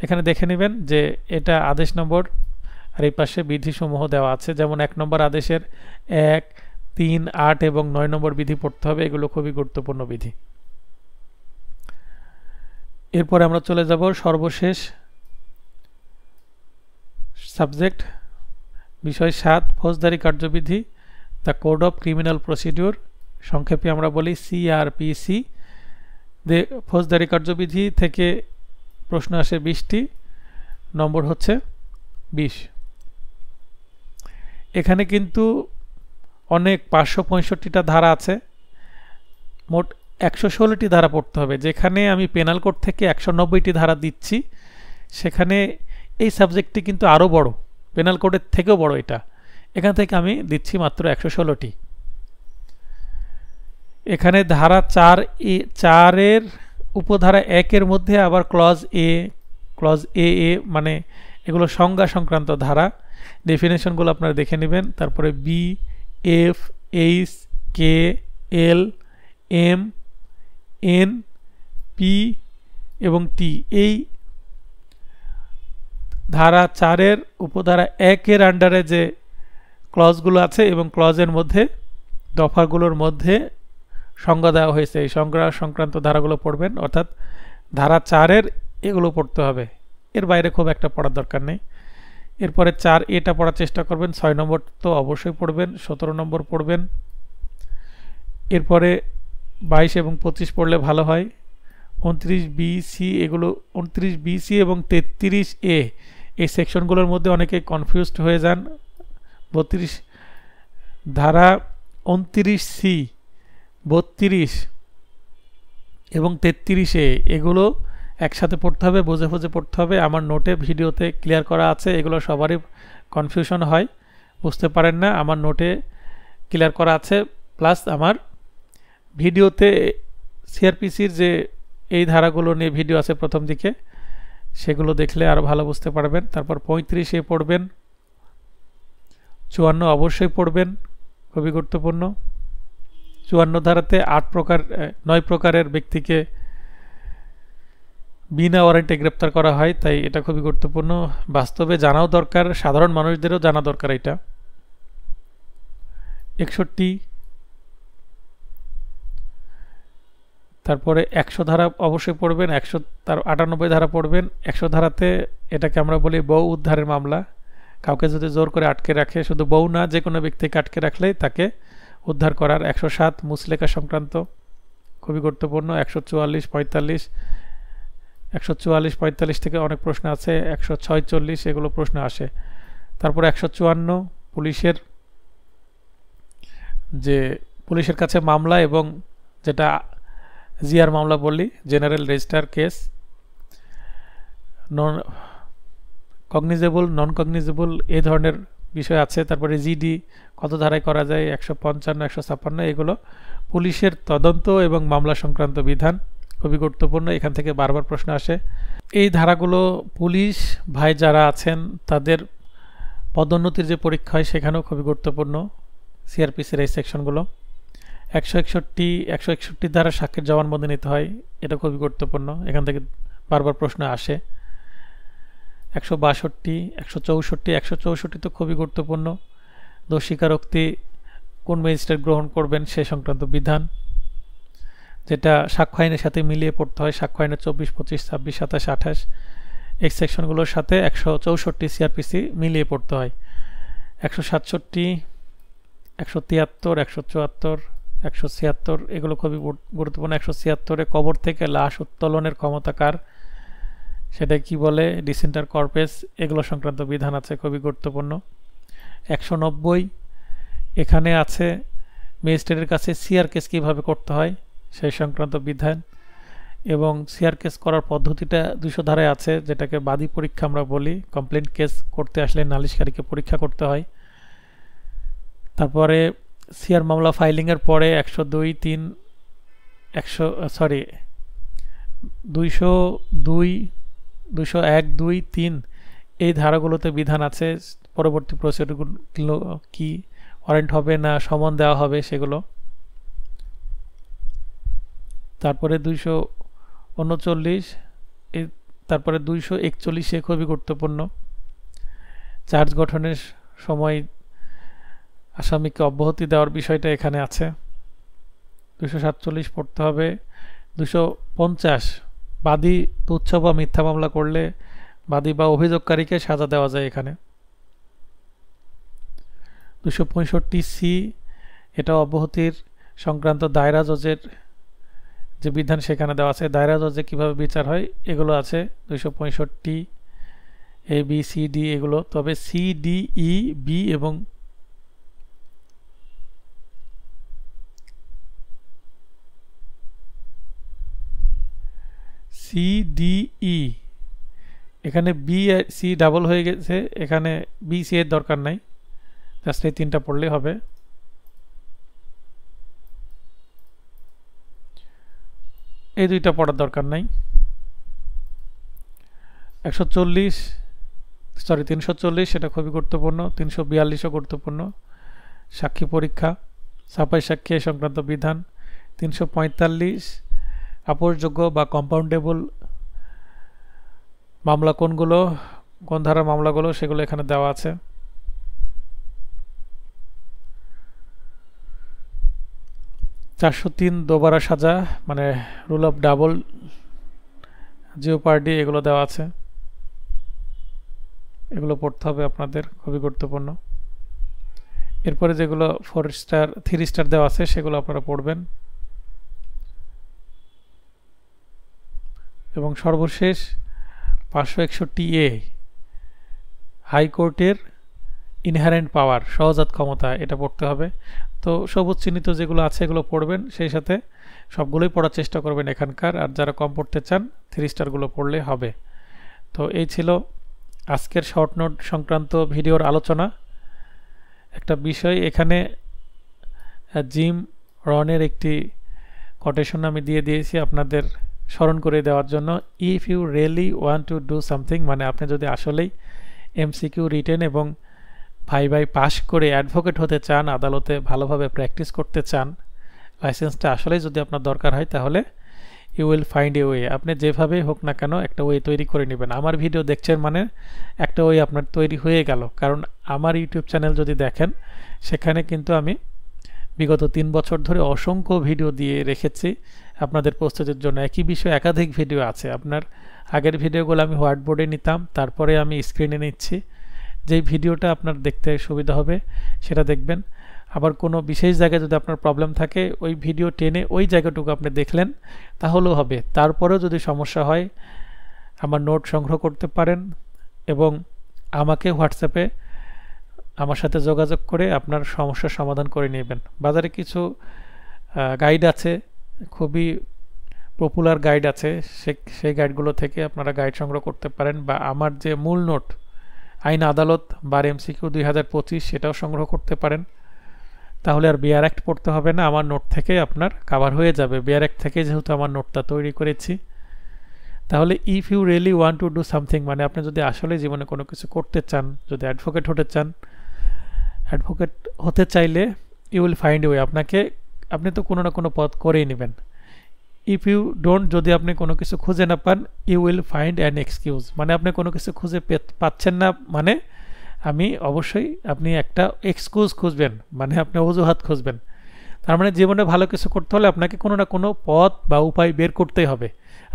S1: এখানে দেখে নেবেন যে এটা আদেশ নম্বর, আর এই পাশে বিধিসমূহ দেওয়া আছে। যেমন 1 নম্বর আদেশের 1, 3, 8 এবং 9 নম্বর বিধি পড়তে হবে। এগুলো খুবই গুরুত্বপূর্ণ বিধি। এরপরে আমরা চলে যাব সর্বশেষ সাবজেক্ট, বিষয় 7, ফৌজদারি কার্যবিধি, the code of criminal procedure, সংক্ষেপে আমরা বলি সিআরপিসি। ফৌজদারি কার্যবিধি থেকে প্রশ্ন আসে 20টি, নম্বর হচ্ছে 20। এখানে কিন্তু অনেক 565টা ধারা আছে, মোট 116টি ধারা পড়তে হবে। যেখানে আমি পেনাল কোড থেকে 190টি ধারা দিচ্ছি, সেখানে এই সাবজেক্টটি কিন্তু আরও বড়, পেনাল কোডের থেকেও বড় এটা। এখান থেকে আমি দিচ্ছি মাত্র 116টি। এখানে ধারা 4-এর উপধারা 1-এর মধ্যে আবার ক্লজ এ মানে এগুলো সংজ্ঞা সংক্রান্ত ধারা, ডেফিনেশনগুলো আপনারা দেখে নেবেন। তারপরে বি, এফ, এইচ, কে, এল, এম, এন, পি এবং টি, এই ধারা 4-এর উপধারা 1-এর আন্ডারে যে ক্লজগুলো আছে এবং ক্লজের মধ্যে দফাগুলোর মধ্যে সংজ্ঞা দেওয়া হয়েছে, এই সংজ্ঞা সংক্রান্ত ধারাগুলো পড়বেন। অর্থাৎ ধারা 4-এর এগুলো পড়তে হবে, এর বাইরে খুব একটা পড়ার দরকার নেই। এরপরে 4A-টা পড়ার চেষ্টা করবেন। 6 নম্বর তো অবশ্যই পড়বেন, 17 নম্বর পড়বেন। এরপরে 22 এবং 25 পড়লে ভালো হয়। 29B-C, এগুলো 29B-C এবং 33A, এই সেকশনগুলোর মধ্যে অনেকে কনফিউজড হয়ে যান। 32 ধারা 29C, 32 এবং 33A, এগুলো একসাথে পড়তে হবে, বুঝে বুঝে পড়তে হবে। আমার নোটে ভিডিওতে ক্লিয়ার করা আছে। এগুলো সবারই কনফিউশন হয়, বুঝতে পারেন না, আমার নোটে ক্লিয়ার করা আছে। প্লাস আমার ভিডিওতে সিআরপিসির যে এই ধারাগুলো নিয়ে ভিডিও আছে প্রথম দিকে, সেগুলো দেখলে আরও ভালো বুঝতে পারবেন। তারপর 35A পড়বেন, 54 অবশ্যই পড়বেন, খুবই গুরুত্বপূর্ণ। 54 ধারাতে 9 প্রকারের ব্যক্তিকে বিনা ওয়ারেন্টে গ্রেপ্তার করা হয়, তাই এটা খুবই গুরুত্বপূর্ণ। বাস্তবে জানাও দরকার, সাধারণ মানুষদেরও জানা দরকার এটা। 61, তারপরে 100 ধারা অবশ্যই পড়বেন, 98 ধারা পড়বেন। 100 ধারাতে এটাকে আমরা বলি বউ উদ্ধারের মামলা। কাউকে যদি জোর করে আটকে রাখে, শুধু বউ না, যে কোনো ব্যক্তিকে আটকে রাখলেই তাকে উদ্ধার করার। 107 মুচলেকা সংক্রান্ত, খুবই গুরুত্বপূর্ণ। 144, 45, 144, 45 থেকে অনেক প্রশ্ন আছে। 106, 40 এগুলো প্রশ্ন আসে। তারপর 154 পুলিশের কাছে মামলা, এবং যেটা জিআর মামলা বলি, জেনারেল রেজিস্টার কেস, নন কগনিজেবল, নন কগনিজেবল, এই ধরনের বিষয় আছে। তারপরে জিডি কত ধারায় করা যায়, 155, 156, এগুলো পুলিশের তদন্ত এবং মামলা সংক্রান্ত বিধান, খুবই গুরুত্বপূর্ণ। এখান থেকে বারবার প্রশ্ন আসে। এই ধারাগুলো পুলিশ ভাই যারা আছেন তাদের পদোন্নতির যে পরীক্ষা হয় সেখানেও খুবই গুরুত্বপূর্ণ, সিআরপিসির এই সেকশনগুলো। 161 ধারা সাক্ষীর জবানবন্দি নিতে হয়, এটা খুবই গুরুত্বপূর্ণ, এখান থেকে বারবার প্রশ্ন আসে। 162, 164 তো খুবই গুরুত্বপূর্ণ, দোষ স্বীকারোক্তি কোন ম্যাজিস্ট্রেট গ্রহণ করবেন সে সংক্রান্ত বিধান, যেটা সাক্ষ্য আইনের সাথে মিলিয়ে পড়তে হয়। সাক্ষ্য আইনের 24, 25, 26, 27, 28 এই সেকশনগুলোর সাথে 164 সিআরপিসি মিলিয়ে পড়তে হয়। 167, 173, 174, 176 এগুলো খুবই গুরুত্বপূর্ণ। 176-এ কবর থেকে লাশ উত্তোলনের ক্ষমতা কার, সেটা কি বলে, ডিসেন্টার কর্পেস, এগুলো সংক্রান্ত বিধান আছে, খুবই গুরুত্বপূর্ণ। 190 এখানে আছে ম্যাজিস্ট্রেটের কাছে সিআর কেস কীভাবে করতে হয় সেই সংক্রান্ত বিধান, এবং সিআর কেস করার পদ্ধতিটা 200 ধারায় আছে, যেটাকে বাদী পরীক্ষা আমরা বলি। কমপ্লেন্ট কেস করতে আসলে নালিশকারীকে পরীক্ষা করতে হয়। তারপরে সিআর মামলা ফাইলিংয়ের পরে 202, 201, 2, 3 এই ধারাগুলোতে বিধান আছে, পরবর্তী প্রসিডিউরগুলো কি, ওয়ারেন্ট হবে না সমন দেওয়া হবে সেগুলো। তারপরে 239, তারপরে 241 খুবই গুরুত্বপূর্ণ, চার্জ গঠনের সময় আসামিকে অব্যাহতি দেওয়ার বিষয়টা এখানে আছে। 247 পড়তে হবে। 250 বাদী তুচ্ছ বা মিথ্যা মামলা করলে বাদী বা অভিযোগকারীকে সাজা দেওয়া যায় এখানে। 265C এটা অব্যাহতির সংক্রান্ত দায়রা জজের যে বিধান সেখানে দেওয়া আছে, দায়রা জজে কিভাবে বিচার হয় এগুলো আছে। 265 ABCD এগুলো, তবে CDEB এবং CDE, এখানে বি সি ডাবল হয়ে গেছে, এখানে বি সি এর দরকার নাই, জাস্ট এই 3টা পড়লেই হবে। এই 2টা পড়ার দরকার নাই। 340 সেটা খুবই গুরুত্বপূর্ণ। 342ও গুরুত্বপূর্ণ, সাক্ষী পরীক্ষা, ছাপাই সাক্ষী সংক্রান্ত বিধান। 345 আপোষযোগ্য বা কম্পাউন্ডেবল মামলা কোনগুলো, কোন ধারার মামলাগুলো সেগুলো এখানে দেওয়া আছে। 403 দোবারা সাজা, মানে রুল অফ ডাবল জিওপার্ডি, এগুলো দেওয়া আছে, এগুলো পড়তে হবে আপনাদের, খুবই গুরুত্বপূর্ণ। এরপরে যেগুলো 4 স্টার 3 স্টার দেওয়া আছে সেগুলো আপনারা পড়বেন। এবং সর্বশেষ 561A হাইকোর্টের ইনহারেন্ট পাওয়ার, সহজাত ক্ষমতা, এটা পড়তে হবে। তো সবুজ চিহ্নিত যেগুলো আছে এগুলো পড়বেন, সেই সাথে সবগুলোই পড়ার চেষ্টা করবেন এখানকার, আর যারা কম পড়তে চান 3 স্টারগুলো পড়লে হবে। তো এই ছিল আজকের শর্ট নোট সংক্রান্ত ভিডিওর আলোচনা। একটা বিষয় এখানে জিম রনের একটি কোটেশন আমি দিয়ে দিয়েছি আপনাদের স্মরণ করে দেওয়ার জন্য। If you really want to do something, মানে আপনি যদি আসলেই MCQ রিটেন এবং ভাই পাস করে অ্যাডভোকেট হতে চান, আদালতে ভালোভাবে প্র্যাকটিস করতে চান, লাইসেন্সটা আসলেই যদি আপনার দরকার হয়, তাহলে you will find a way. আপনি যেভাবে হোক না কেন একটা ওয়ে তৈরি করে নেবেন। আমার ভিডিও দেখছেন মানে একটা ওয়ে আপনার তৈরি হয়ে গেল। কারণ আমার ইউটিউব চ্যানেল যদি দেখেন, সেখানে কিন্তু আমি বিগত 3 বছর ধরে অসংখ্য ভিডিও দিয়ে রেখেছি আপনাদের প্রস্তুতির জন্য। একই বিষয়ে একাধিক ভিডিও আছে। আপনার আগের ভিডিওগুলো আমি হোয়াইট বোর্ডে নিতাম, তারপরে আমি স্ক্রিনে নিচ্ছি। যেই ভিডিওটা আপনার দেখতে সুবিধা হবে সেটা দেখবেন। আবার কোনো বিশেষ জায়গায় যদি আপনার প্রবলেম থাকে, ওই ভিডিও টেনে ওই জায়গাটুকু আপনি দেখলেন তাহলেও হবে। তারপরেও যদি সমস্যা হয়, আমার নোট সংগ্রহ করতে পারেন এবং আমাকে হোয়াটসঅ্যাপে আমার সাথে যোগাযোগ করে আপনার সমস্যার সমাধান করে নেবেন। বাজারে কিছু গাইড আছে, খুবই পপুলার গাইড আছে, সেই গাইডগুলো থেকে আপনারা গাইড সংগ্রহ করতে পারেন, বা আমার যে মূল নোট আইন আদালত বার এমসিকিউ 2025 সেটাও সংগ্রহ করতে পারেন। তাহলে আর বিআর অ্যাক্ট পড়তে হবে না, আমার নোট থেকে আপনার কাভার হয়ে যাবে। বিআর অ্যাক্ট থেকে যেহেতু আমার নোটটা তৈরি করেছি। তাহলে if you really want to do something, মানে আপনি যদি আসলে জীবনে কোনো কিছু করতে চান, যদি অ্যাডভোকেট হতে চান, অ্যাডভোকেট হতে চাইলে you will find a way. আপনি তো কোনো না কোনো পথ করেই নেবেন। ইফ ইউ ডোন্ট, যদি আপনি কোনো কিছু খুঁজে না পান, you will find an excuse, মানে আপনি কোনো কিছু খুঁজে পাচ্ছেন না, মানে অবশ্যই আপনি একটা এক্সকিউজ খুঁজবেন, মানে আপনি অজুহাত খুঁজবেন। তার মানে জীবনে ভালো কিছু করতে হলে আপনাকে কোনো না কোনো পথ বা উপায় বের করতেই হবে।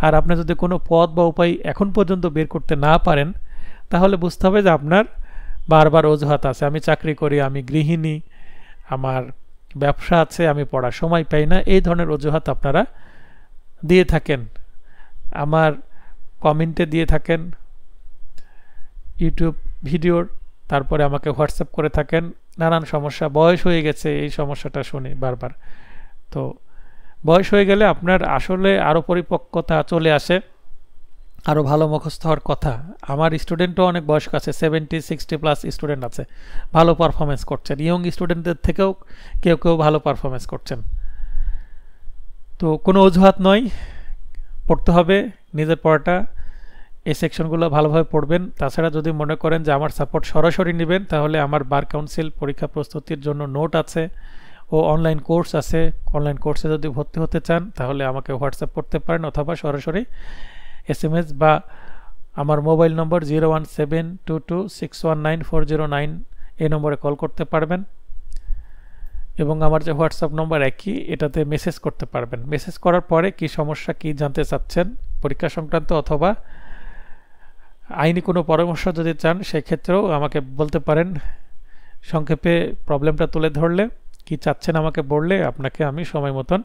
S1: আর আপনি যদি কোনো পথ বা উপায় এখন পর্যন্ত বের করতে না পারেন, তাহলে বুঝতে হবে যে আপনার বারবার অজুহাত আছে। আমি চাকরি করি, আমি গৃহিণী, আমার ব্যবসা আছে, আমি পড়ার সময় পাই না, এই ধরনের অজুহাত আপনারা দিয়ে থাকেন, আমার কমেন্টে দিয়ে থাকেন, ইউটিউব ভিডিওর, তারপরে আমাকে হোয়াটসঅ্যাপ করে থাকেন। নানান সমস্যা, বয়স হয়ে গেছে, এই সমস্যাটা শুনি বারবার। তো বয়স হয়ে গেলে আপনার আসলে আরও পরিপক্কতা চলে আসে, আরও ভালো মুখস্থ হওয়ার কথা। আমার স্টুডেন্টও অনেক বয়স্ক আছে, 70-60+ স্টুডেন্ট আছে, ভালো পারফরমেন্স করছেন। ইয়ং স্টুডেন্টদের থেকেও কেউ কেউ ভালো পারফরমেন্স করছেন। তো কোনো অজুহাত নয়, পড়তে হবে নিজের পড়াটা, এই সেকশনগুলো ভালোভাবে পড়বেন। তাছাড়া যদি মনে করেন যে আমার সাপোর্ট সরাসরি নেবেন, তাহলে আমার বার কাউন্সিল পরীক্ষা প্রস্তুতির জন্য নোট আছে ও অনলাইন কোর্স আছে। অনলাইন কোর্সে যদি ভর্তি হতে চান, তাহলে আমাকে হোয়াটসঅ্যাপ করতে পারেন, অথবা সরাসরি SMS বা আমার মোবাইল নম্বর 01722619409 এই নম্বরে কল করতে পারবেন। এবং আমার যে হোয়াটসঅ্যাপ নম্বর একই, এটাতে মেসেজ করতে পারবেন। মেসেজ করার পরে কি সমস্যা, কি জানতে চাচ্ছেন পরীক্ষা সংক্রান্ত, অথবা আইনি কোনো পরামর্শ যদি চান, সেক্ষেত্রেও আমাকে বলতে পারেন। সংক্ষেপে প্রবলেমটা তুলে ধরলে, কি চাচ্ছেন আমাকে বললে, আপনাকে আমি সময় মতন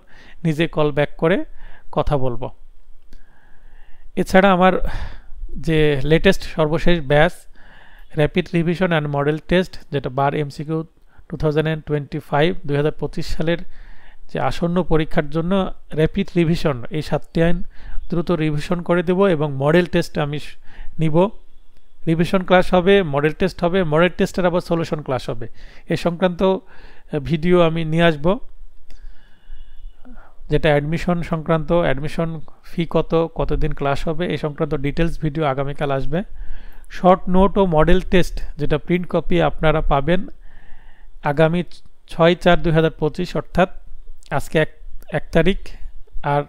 S1: নিজে কল ব্যাক করে কথা বলবো। এছাড়া আমার যে লেটেস্ট সর্বশেষ batch rapid revision and model test, যেটা বার এমসিকিউ 2025 সালের যে আসন্ন পরীক্ষার জন্য র্যাপিড রিভিশন, এই 7টি আইন দ্রুত রিভিশন করে দেব, এবং মডেল টেস্ট আমি নিব। রিভিশন ক্লাস হবে, মডেল টেস্ট হবে, মডেল টেস্টের আবার সলিউশন ক্লাস হবে। এ সংক্রান্ত ভিডিও আমি নিয়ে আসব, যেটা অ্যাডমিশন সংক্রান্ত, অ্যাডমিশন ফি কতদিন ক্লাস হবে, এই সংক্রান্ত ডিটেলস ভিডিও আগামীকাল আসবে। শর্ট নোট ও মডেল টেস্ট, যেটা প্রিন্ট কপি আপনারা পাবেন আগামী 6/4/2025, অর্থাৎ আজকে 1 তারিখ, আর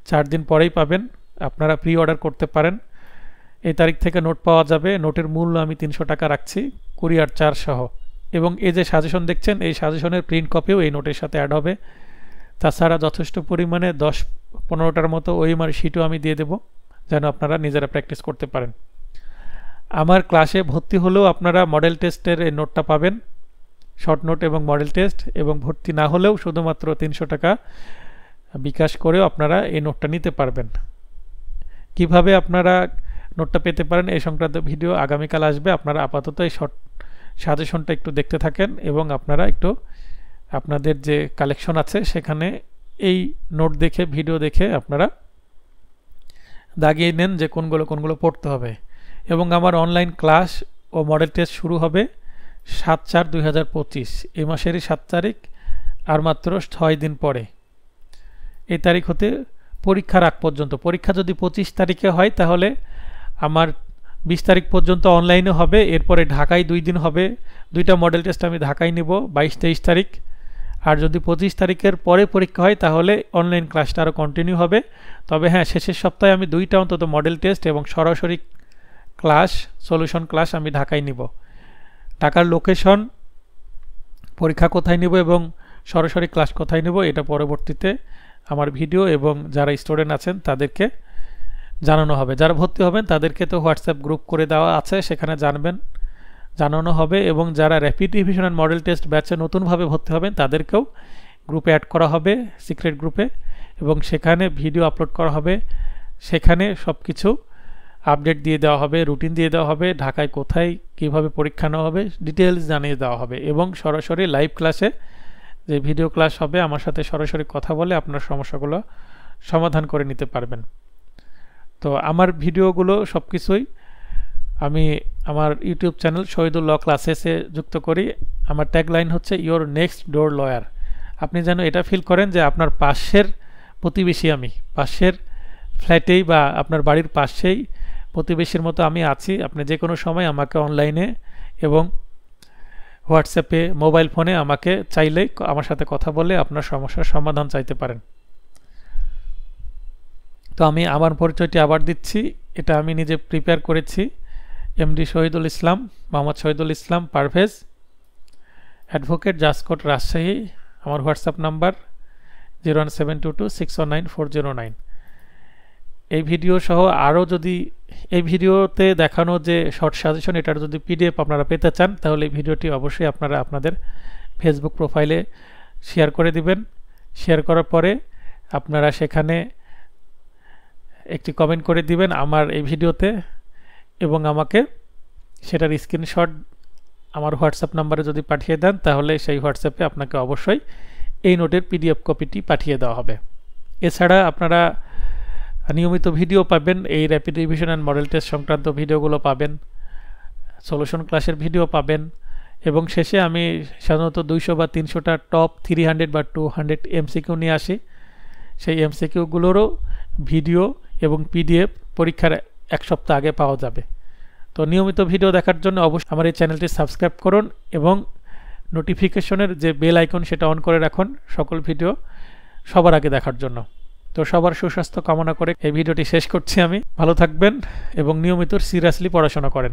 S1: 4 দিন পরেই পাবেন। আপনারা প্রি অর্ডার করতে পারেন, এই তারিখ থেকে নোট পাওয়া যাবে। নোটের মূল্য আমি 300 টাকা রাখছি, কুরিয়ার চার্জ সহ। এবং এই যে সাজেশন দেখছেন, এই সাজেশনের প্রিন্ট কপিও এই নোটের সাথে অ্যাড হবে। তাছাড়া যথেষ্ট পরিমাণে 10-15টার মতো ওএমআর শিটও আমি দিয়ে দেব, যেন আপনারা নিজেরা প্র্যাকটিস করতে পারেন। আমার ক্লাসে ভর্তি হলেও আপনারা মডেল টেস্টের এই নোটটা পাবেন, শর্ট নোট এবং মডেল টেস্ট। এবং ভর্তি না হলেও শুধুমাত্র 300 টাকা বিকাশ করেও আপনারা এই নোটটা নিতে পারবেন। কিভাবে আপনারা নোটটা পেতে পারেন, এই সংক্রান্ত ভিডিও আগামীকাল আসবে। আপনারা আপাতত এই শর্ট সাজেশনটা একটু দেখতে থাকেন, এবং আপনারা একটু আপনাদের যে কালেকশন আছে সেখানে এই নোট দেখে, ভিডিও দেখে আপনারা দাগিয়ে নেন যে কোনগুলো পড়তে হবে। এবং আমার অনলাইন ক্লাস ও মডেল টেস্ট শুরু হবে 7/4/2025, এই মাসেরই 7 তারিখ, আর মাত্র 6 দিন পরে। এই তারিখ হতে পরীক্ষার আগ পর্যন্ত, পরীক্ষা যদি 25 তারিখে হয়, তাহলে আমার 20 তারিখ পর্যন্ত অনলাইনে হবে। এরপরে ঢাকায় 2 দিন হবে, 2টা মডেল টেস্ট আমি ঢাকায় নেব, 22-23 তারিখ। আর যদি 25 তারিখের পরে পরীক্ষা হয় তাহলে অনলাইন ক্লাসটা আরও কন্টিনিউ হবে। তবে হ্যাঁ, শেষের সপ্তাহে আমি 2টা অন্তত মডেল টেস্ট এবং সরাসরি ক্লাস সলিউশন ক্লাস আমি ঢাকায় নিব। ঢাকার লোকেশন, পরীক্ষা কোথায় নিব এবং সরাসরি ক্লাস কোথায় নেব এটা পরবর্তীতে আমার ভিডিও এবং যারা স্টুডেন্ট আছেন তাদেরকে জানানো হবে। যারা ভর্তি হবেন তাদেরকে তো হোয়াটসঅ্যাপ গ্রুপ করে দেওয়া আছে, সেখানে জানানো হবে। এবং যারা rapid revision and model test ব্যাচে নতুনভাবে ভর্তি হবেন তাদেরকেও গ্রুপে অ্যাড করা হবে, সিক্রেট গ্রুপে, এবং সেখানে ভিডিও আপলোড করা হবে। সেখানে সব কিছু আপডেট দিয়ে দেওয়া হবে, রুটিন দিয়ে দেওয়া হবে, ঢাকায় কোথায় কীভাবে পরীক্ষা নেওয়া হবে ডিটেলস জানিয়ে দেওয়া হবে। এবং সরাসরি লাইভ ক্লাসে যে ভিডিও ক্লাস হবে আমার সাথে সরাসরি কথা বলে আপনার সমস্যাগুলো সমাধান করে নিতে পারবেন। তো আমার ভিডিওগুলো সব কিছুই আমি আমার ইউটিউব চ্যানেল শহীদুল ল ক্লাসেসে যুক্ত করি। আমার ট্যাগলাইন হচ্ছে ইওর নেক্সট ডোর লয়ার। আপনি যেন এটা ফিল করেন যে আপনার পাশের প্রতিবেশী, আমি পাশের ফ্ল্যাটেই বা আপনার বাড়ির পাশেই প্রতিবেশীর মতো আমি আছি। আপনি যে কোনো সময় আমাকে অনলাইনে এবং হোয়াটসঅ্যাপে, মোবাইল ফোনে আমাকে চাইলেই আমার সাথে কথা বলে আপনার সমস্যার সমাধান চাইতে পারেন। তো আমি আমার পরিচয়টি আবার দিচ্ছি, এটা আমি নিজে প্রিপেয়ার করেছি। MD Shahidul Islam, Mohammad Shahidul Islam Parvez, advocate, জাসকোট, Rajshahi. আমার হোয়াটসঅ্যাপ নাম্বার 01722619409। এই ভিডিও সহ আরও যদি এই ভিডিওতে দেখানো যে শর্ট সাজেশন এটার যদি পিডিএফ আপনারা পেতে চান তাহলে এই ভিডিওটি অবশ্যই আপনারা আপনাদের ফেসবুক প্রোফাইলে শেয়ার করে দিবেন। শেয়ার করার পরে আপনারা সেখানে একটি কমেন্ট করে দিবেন আমার এই ভিডিওতে এবং আমাকে সেটার স্ক্রিনশট আমার হোয়াটসঅ্যাপ নাম্বারে যদি পাঠিয়ে দেন তাহলে সেই হোয়াটসঅ্যাপে আপনাকে অবশ্যই এই নোটের পিডিএফ কপিটি পাঠিয়ে দেওয়া হবে। এছাড়া আপনারা নিয়মিত ভিডিও পাবেন, এই rapid revision and model test সংক্রান্ত ভিডিওগুলো পাবেন, সলিউশন ক্লাসের ভিডিও পাবেন, এবং শেষে আমি সাধারণত 200 বা 300টা টপ 300 বা 200 এমসিকিউ নিয়ে আসি। সেই এমসিকিউগুলোরও ভিডিও এবং পিডিএফ পরীক্ষার 1 সপ্তাহ আগে পাওয়া যাবে। তো নিয়মিত ভিডিও দেখার জন্য অবশ্যই আমার এই চ্যানেলটি সাবস্ক্রাইব করুন এবং নোটিফিকেশনের যে বেল আইকন সেটা অন করে রাখুন সকল ভিডিও সবার আগে দেখার জন্য। তো সবার সুস্বাস্থ্য কামনা করে এই ভিডিওটি শেষ করছি আমি। ভালো থাকবেন এবং নিয়মিত সিরিয়াসলি পড়াশোনা করেন।